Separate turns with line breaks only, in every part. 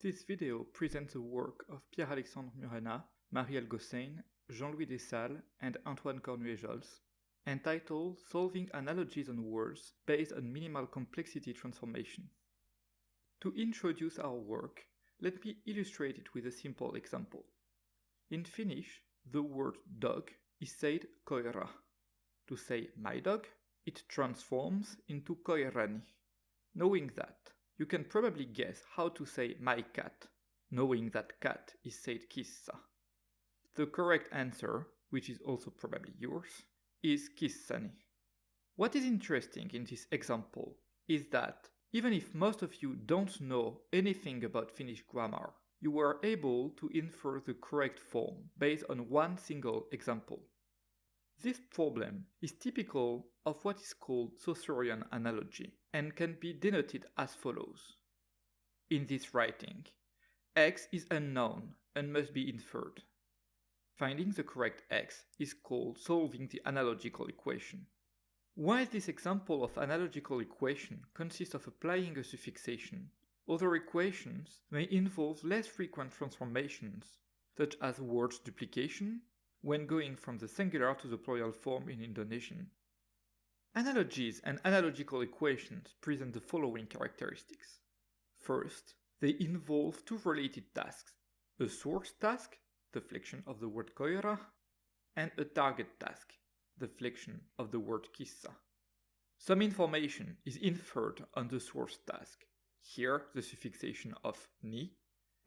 This video presents the work of Pierre-Alexandre, Marielle Gossain, Jean-Louis Dessalles, and Antoine Cornuet-Jols, entitled Solving Analogies on Words based on Minimal Complexity Transformation. To introduce our work, let me illustrate it with a simple example. In Finnish, the word dog is said koira. To say my dog, it transforms into koirani. Knowing that, you can probably guess how to say my cat, knowing that cat is said kissa. The correct answer, which is also probably yours, is kissani. What is interesting in this example is that even if most of you don't know anything about Finnish grammar, you were able to infer the correct form based on one single example. This problem is typical of what is called Saussurian analogy and can be denoted as follows. In this writing, x is unknown and must be inferred. Finding the correct x is called solving the analogical equation. While this example of analogical equation consists of applying a suffixation, other equations may involve less frequent transformations, such as word duplication, when going from the singular to the plural form in Indonesian. Analogies and analogical equations present the following characteristics. First, they involve two related tasks, a source task, the flexion of the word koira, and a target task, the flexion of the word kissa. Some information is inferred on the source task, here the suffixation of ni,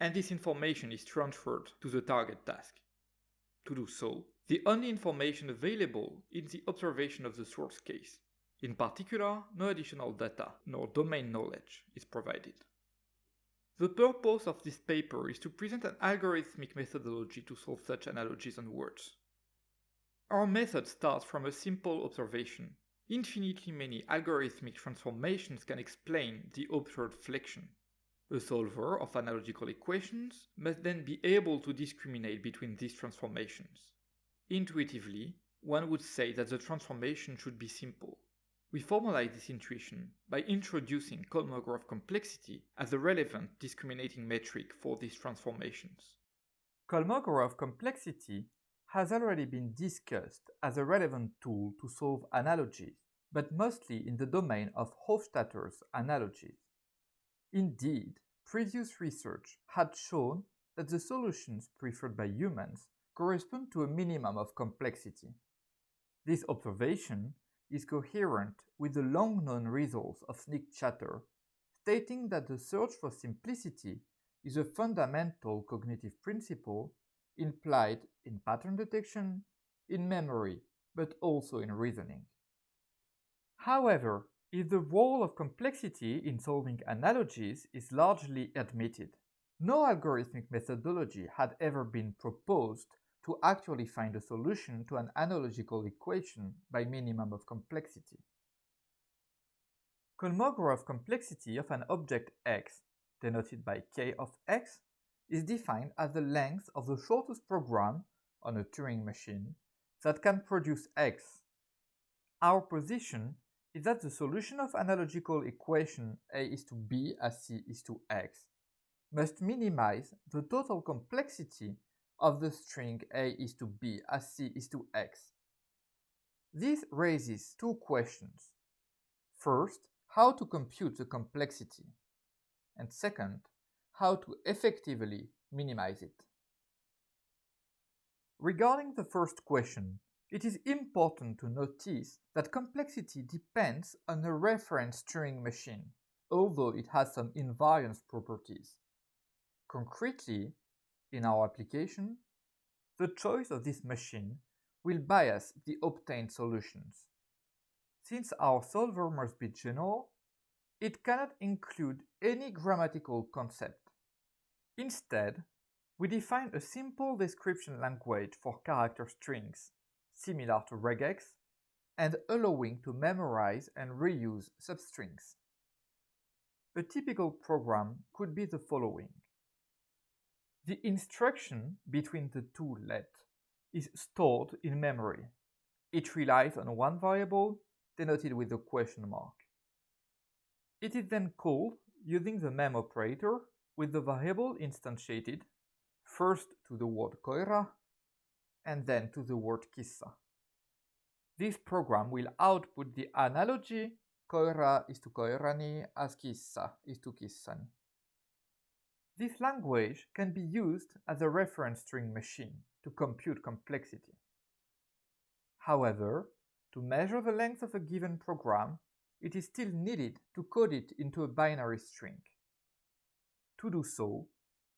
and this information is transferred to the target task. To do so, the only information available is the observation of the source case. In particular, no additional data nor domain knowledge is provided. The purpose of this paper is to present an algorithmic methodology to solve such analogies on words. Our method starts from a simple observation. Infinitely many algorithmic transformations can explain the observed flexion. A solver of analogical equations must then be able to discriminate between these transformations. Intuitively, one would say that the transformation should be simple. We formalize this intuition by introducing Kolmogorov complexity as a relevant discriminating metric for these transformations. Kolmogorov complexity has already been discussed as a relevant tool to solve analogies, but mostly in the domain of Hofstadter's analogies. Indeed, previous research had shown that the solutions preferred by humans correspond to a minimum of complexity. This observation is coherent with the long-known results of sneak chatter, stating that the search for simplicity is a fundamental cognitive principle implied in pattern detection, in memory, but also in reasoning. However, if the role of complexity in solving analogies is largely admitted, no algorithmic methodology had ever been proposed to actually find a solution to an analogical equation by minimum of complexity. Kolmogorov complexity of an object x, denoted by k of x, is defined as the length of the shortest program on a Turing machine that can produce x. Our position is that the solution of analogical equation a is to b as c is to x must minimize the total complexity of the string a is to b as c is to x. This raises two questions. First, how to compute the complexity, and second, how to effectively minimize it. Regarding the first question, it is important to notice that complexity depends on a reference Turing machine, although it has some invariance properties. Concretely, in our application, the choice of this machine will bias the obtained solutions. Since our solver must be general, it cannot include any grammatical concept. Instead, we define a simple description language for character strings, similar to regex, and allowing to memorize and reuse substrings. A typical program could be the following. The instruction between the two let is stored in memory. It relies on one variable, denoted with a question mark. It is then called using the mem operator with the variable instantiated first to the word koira and then to the word kissa. This program will output the analogy koira is to koirani as kissa is to kissani. This language can be used as a reference string machine to compute complexity. However, to measure the length of a given program, it is still needed to code it into a binary string. To do so,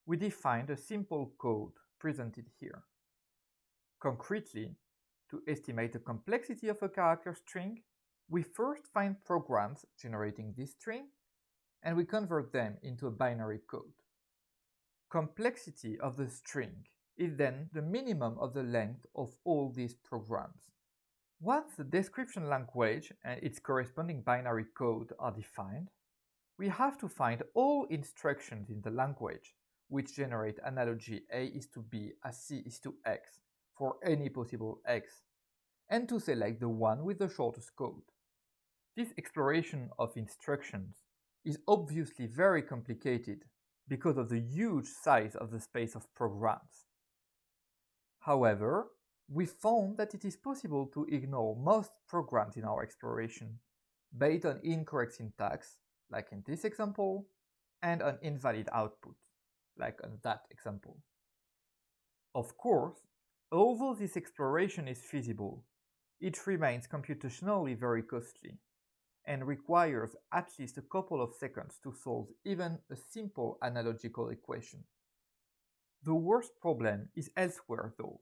we defined a simple code presented here. Concretely, to estimate the complexity of a character string, we first find programs generating this string, and we convert them into a binary code. Complexity of the string is then the minimum of the length of all these programs. Once the description language and its corresponding binary code are defined, we have to find all instructions in the language which generate analogy A is to B as C is to X for any possible X, and to select the one with the shortest code. This exploration of instructions is obviously very complicated because of the huge size of the space of programs. However, we found that it is possible to ignore most programs in our exploration based on incorrect syntax, like in this example, and on invalid output, like on that example. Of course, although this exploration is feasible, it remains computationally very costly and requires at least a couple of seconds to solve even a simple analogical equation. The worst problem is elsewhere though.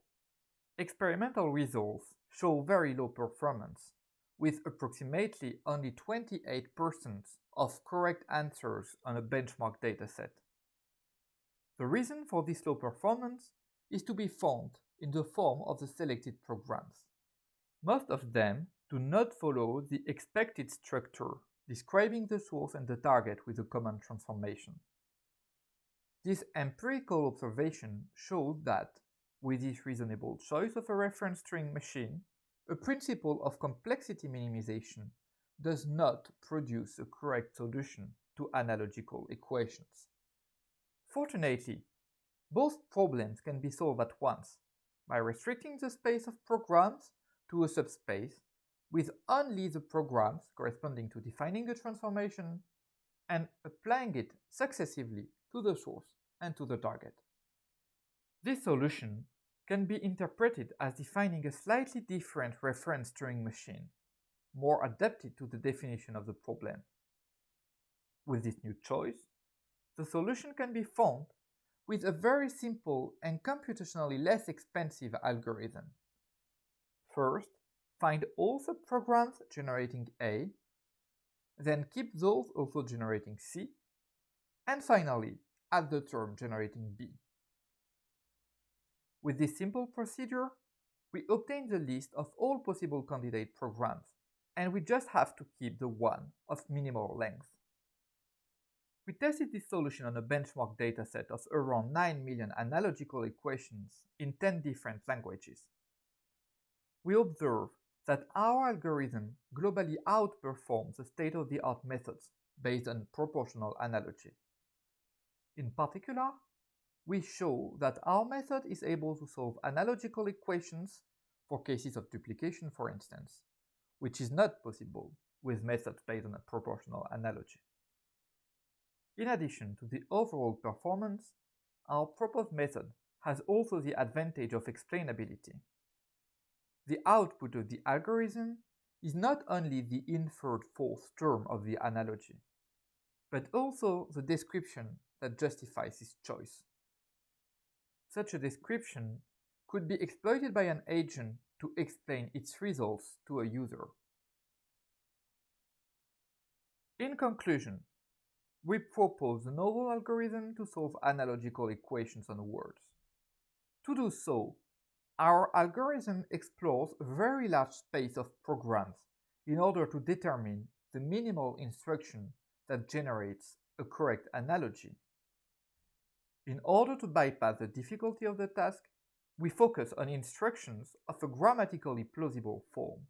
Experimental results show very low performance, with approximately only 28% of correct answers on a benchmark dataset. The reason for this low performance is to be found in the form of the selected programs. Most of them do not follow the expected structure describing the source and the target with a common transformation. This empirical observation showed that, with this reasonable choice of a reference string machine, a principle of complexity minimization does not produce a correct solution to analogical equations. Fortunately, both problems can be solved at once by restricting the space of programs to a subspace with only the programs corresponding to defining a transformation and applying it successively to the source and to the target. This solution can be interpreted as defining a slightly different reference Turing machine, more adapted to the definition of the problem. With this new choice, the solution can be found with a very simple and computationally less expensive algorithm. First, find all subprograms generating A, then keep those also generating C, and finally add the term generating B. With this simple procedure, we obtain the list of all possible candidate programs, and we just have to keep the one of minimal length. We tested this solution on a benchmark dataset of around 9 million analogical equations in 10 different languages. We observe that our algorithm globally outperforms the state-of-the-art methods based on proportional analogy. In particular, we show that our method is able to solve analogical equations for cases of duplication, for instance, which is not possible with methods based on a proportional analogy. In addition to the overall performance, our proposed method has also the advantage of explainability. The output of the algorithm is not only the inferred fourth term of the analogy, but also the description that justifies its choice. Such a description could be exploited by an agent to explain its results to a user. In conclusion, we propose a novel algorithm to solve analogical equations on words. To do so, our algorithm explores a very large space of programs in order to determine the minimal instruction that generates a correct analogy. In order to bypass the difficulty of the task, we focus on instructions of a grammatically plausible form.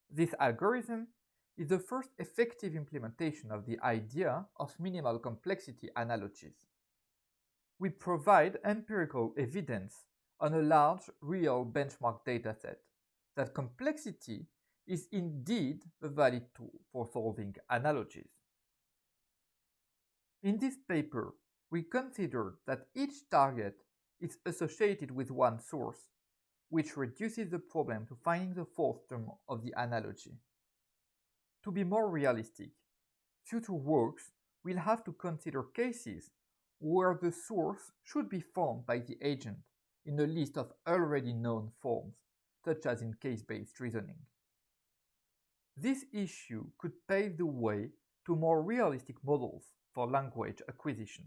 This algorithm
is the first effective implementation of the idea of minimal complexity analogies. We provide empirical evidence on a large real benchmark dataset that complexity is indeed a valid tool for solving analogies. In this paper, we considered that each target is associated with one source, which reduces the problem to finding the fourth term of the analogy. To be more realistic, future works will have to consider cases where the source should be found by the agent in a list of already known forms, such as in case-based reasoning. This issue could pave the way to more realistic models for language acquisition.